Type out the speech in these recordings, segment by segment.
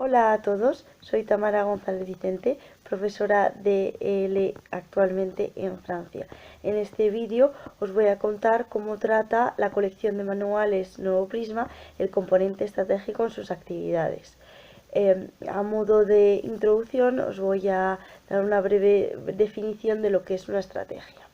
Hola a todos, soy Tamara González Vicente, profesora de EL actualmente en Francia. En este vídeo os voy a contar cómo trata la colección de manuales Nuevo Prisma el componente estratégico en sus actividades. A modo de introducción os voy a dar una breve definición de lo que es una estrategia.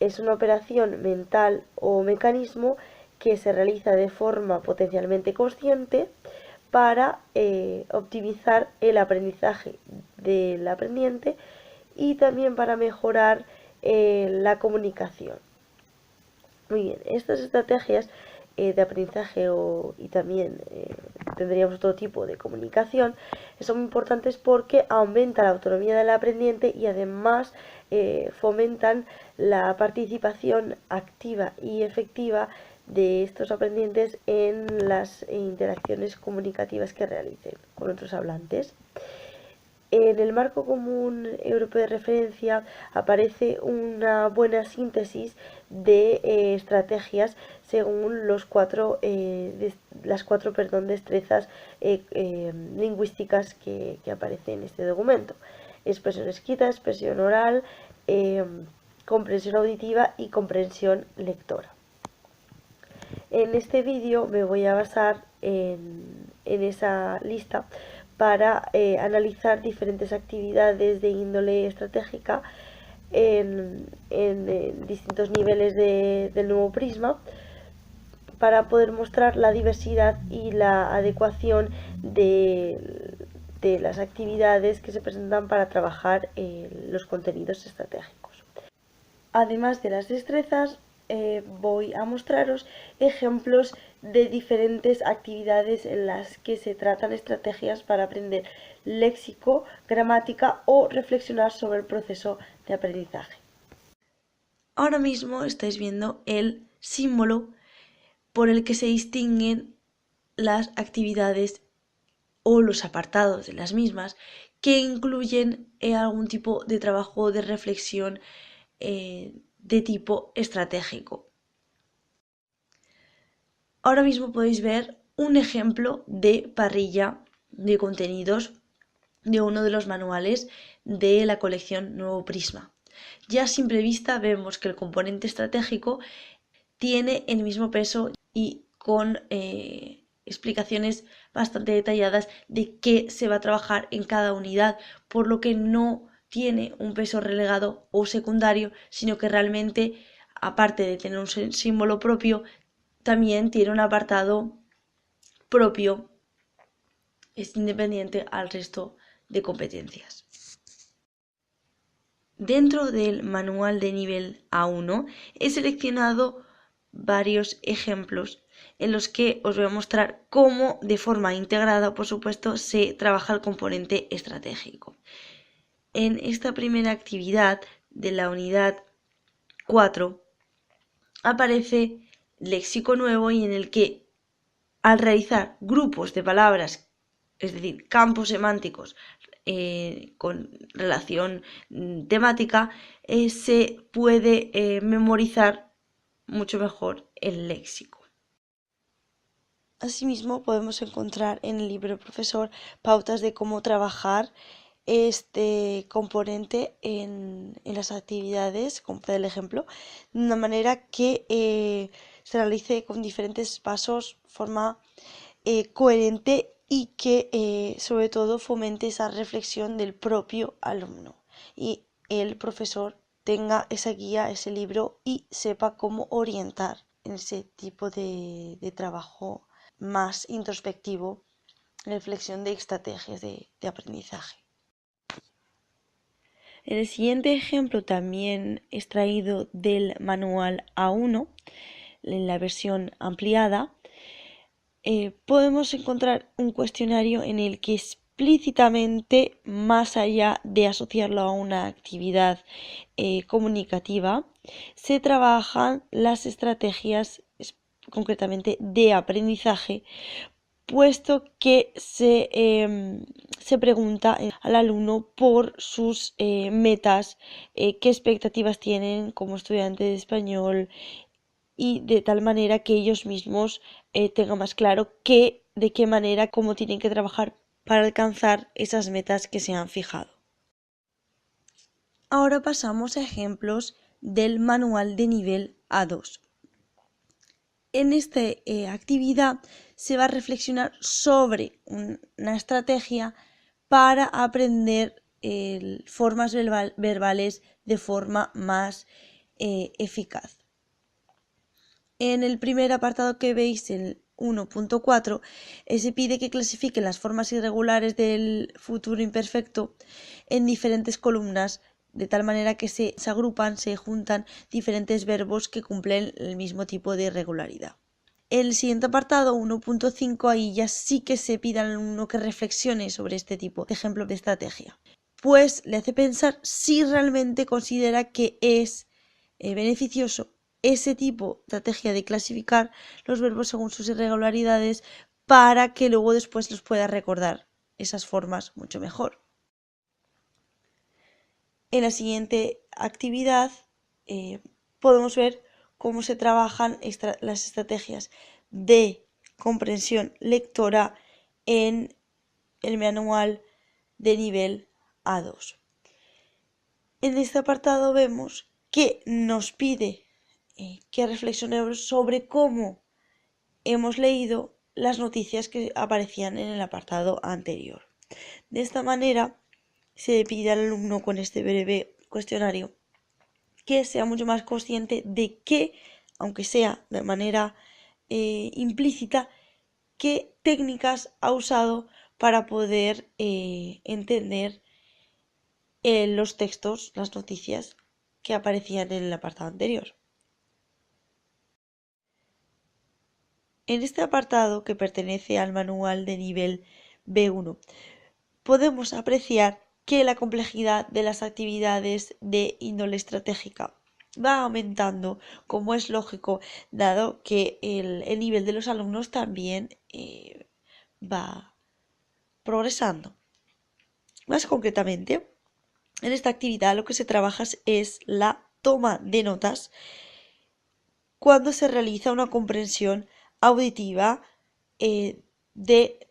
Es una operación mental o mecanismo que se realiza de forma potencialmente consciente para optimizar el aprendizaje del aprendiente y también para mejorar la comunicación. Muy bien, estas estrategias de aprendizaje y también tendríamos otro tipo de comunicación, son importantes porque aumentan la autonomía del aprendiente y además fomentan la participación activa y efectiva de estos aprendientes en las interacciones comunicativas que realicen con otros hablantes. En el marco común europeo de referencia aparece una buena síntesis de estrategias según las cuatro destrezas lingüísticas que aparecen en este documento: expresión escrita, expresión oral, comprensión auditiva y comprensión lectora. En este vídeo me voy a basar en esa lista para analizar diferentes actividades de índole estratégica en distintos niveles del nuevo prisma, para poder mostrar la diversidad y la adecuación de las actividades que se presentan para trabajar los contenidos estratégicos. Además de las destrezas, voy a mostraros ejemplos de diferentes actividades en las que se tratan estrategias para aprender léxico, gramática o reflexionar sobre el proceso de aprendizaje. Ahora mismo estáis viendo el símbolo por el que se distinguen las actividades o los apartados de las mismas que incluyen algún tipo de trabajo de reflexión de tipo estratégico. Ahora mismo podéis ver un ejemplo de parrilla de contenidos de uno de los manuales de la colección Nuevo Prisma. Ya a simple vista vemos que el componente estratégico tiene el mismo peso y con explicaciones bastante detalladas de qué se va a trabajar en cada unidad, por lo que no tiene un peso relegado o secundario, sino que realmente, aparte de tener un símbolo propio, también tiene un apartado propio, es independiente al resto de competencias. Dentro del manual de nivel A1 he seleccionado varios ejemplos en los que os voy a mostrar cómo de forma integrada, por supuesto, se trabaja el componente estratégico. En esta primera actividad de la unidad 4 aparece léxico nuevo, y en el que al realizar grupos de palabras, es decir, campos semánticos con relación temática, se puede memorizar mucho mejor el léxico. Asimismo, podemos encontrar en el libro Profesor pautas de cómo trabajar este componente en las actividades, como el ejemplo, de una manera que se realice con diferentes pasos, forma coherente, y que sobre todo fomente esa reflexión del propio alumno y el profesor tenga esa guía, ese libro, y sepa cómo orientar en ese tipo de trabajo más introspectivo, reflexión de estrategias de aprendizaje. El siguiente ejemplo también extraído del manual A1, en la versión ampliada. Podemos encontrar un cuestionario en el que explícitamente, más allá de asociarlo a una actividad comunicativa, se trabajan las estrategias concretamente de aprendizaje, puesto que se pregunta al alumno por sus metas, qué expectativas tienen como estudiante de español, y de tal manera que ellos mismos tengan más claro de qué manera, cómo tienen que trabajar para alcanzar esas metas que se han fijado. Ahora pasamos a ejemplos del manual de nivel A2. En esta actividad se va a reflexionar sobre una estrategia para aprender formas verbales de forma más eficaz. En el primer apartado que veis, el 1.4, se pide que clasifiquen las formas irregulares del futuro imperfecto en diferentes columnas, de tal manera que se agrupan, se juntan diferentes verbos que cumplen el mismo tipo de irregularidad. El siguiente apartado, 1.5, ahí ya sí que se pide al alumno que reflexione sobre este tipo de ejemplo de estrategia, pues le hace pensar si realmente considera que es beneficioso ese tipo de estrategia de clasificar los verbos según sus irregularidades para que luego después los pueda recordar esas formas mucho mejor. En la siguiente actividad podemos ver cómo se trabajan las estrategias de comprensión lectora en el manual de nivel A2. En este apartado vemos que nos pide que reflexionemos sobre cómo hemos leído las noticias que aparecían en el apartado anterior. De esta manera, se pide al alumno con este breve cuestionario que sea mucho más consciente de que, aunque sea de manera implícita, qué técnicas ha usado para poder entender los textos, las noticias que aparecían en el apartado anterior. En este apartado, que pertenece al manual de nivel B1, podemos apreciar que la complejidad de las actividades de índole estratégica va aumentando, como es lógico, dado que el nivel de los alumnos también va progresando. Más concretamente, en esta actividad lo que se trabaja es la toma de notas cuando se realiza una comprensión auditiva de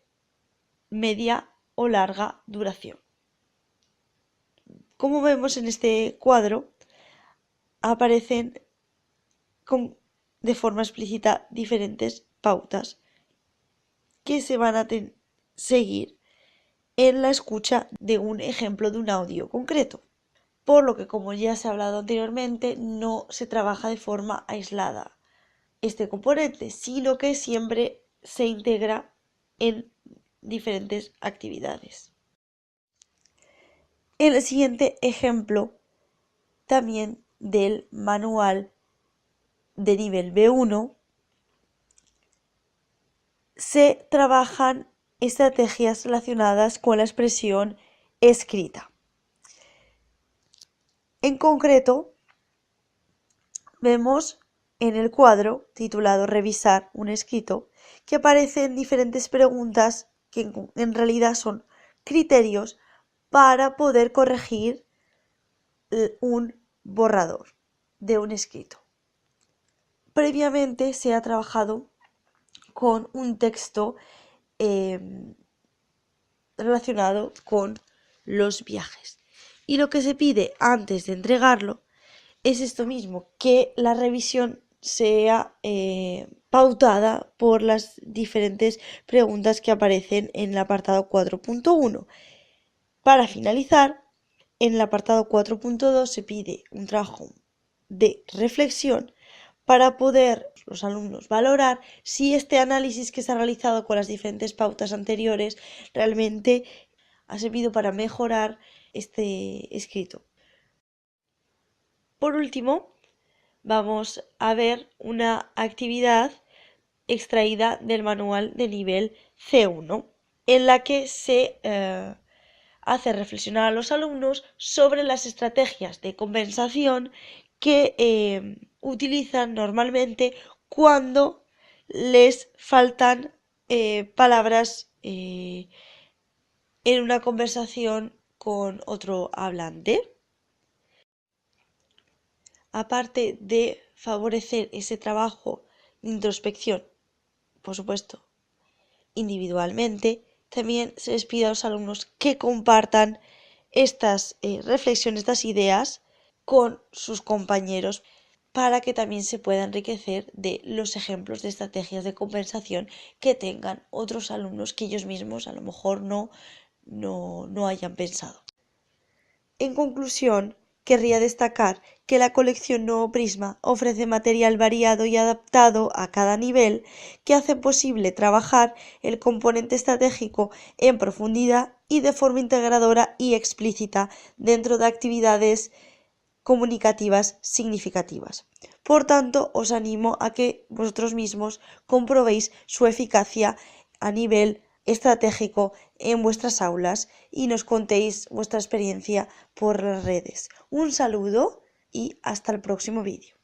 media o larga duración. Como vemos en este cuadro, aparecen de forma explícita diferentes pautas que se van a seguir en la escucha de un ejemplo de un audio concreto, por lo que, como ya se ha hablado anteriormente, no se trabaja de forma aislada este componente, sino que siempre se integra en diferentes actividades. En el siguiente ejemplo, también del manual de nivel B1, se trabajan estrategias relacionadas con la expresión escrita. En concreto, vemos en el cuadro titulado Revisar un escrito que aparecen diferentes preguntas que en realidad son criterios para poder corregir un borrador de un escrito. Previamente se ha trabajado con un texto relacionado con los viajes. Y lo que se pide antes de entregarlo es esto mismo, que la revisión sea pautada por las diferentes preguntas que aparecen en el apartado 4.1. Para finalizar, en el apartado 4.2 se pide un trabajo de reflexión para poder los alumnos valorar si este análisis que se ha realizado con las diferentes pautas anteriores realmente ha servido para mejorar este escrito. Por último, vamos a ver una actividad extraída del manual de nivel C1, en la que se hace reflexionar a los alumnos sobre las estrategias de compensación que utilizan normalmente cuando les faltan palabras en una conversación con otro hablante. Aparte de favorecer ese trabajo de introspección, por supuesto, individualmente, también se les pide a los alumnos que compartan estas reflexiones, estas ideas con sus compañeros para que también se pueda enriquecer de los ejemplos de estrategias de compensación que tengan otros alumnos que ellos mismos a lo mejor no hayan pensado. En conclusión, querría destacar que la colección Nuevo Prisma ofrece material variado y adaptado a cada nivel que hace posible trabajar el componente estratégico en profundidad y de forma integradora y explícita dentro de actividades comunicativas significativas. Por tanto, os animo a que vosotros mismos comprobéis su eficacia a nivel estratégico en vuestras aulas y nos contéis vuestra experiencia por las redes. Un saludo y hasta el próximo vídeo.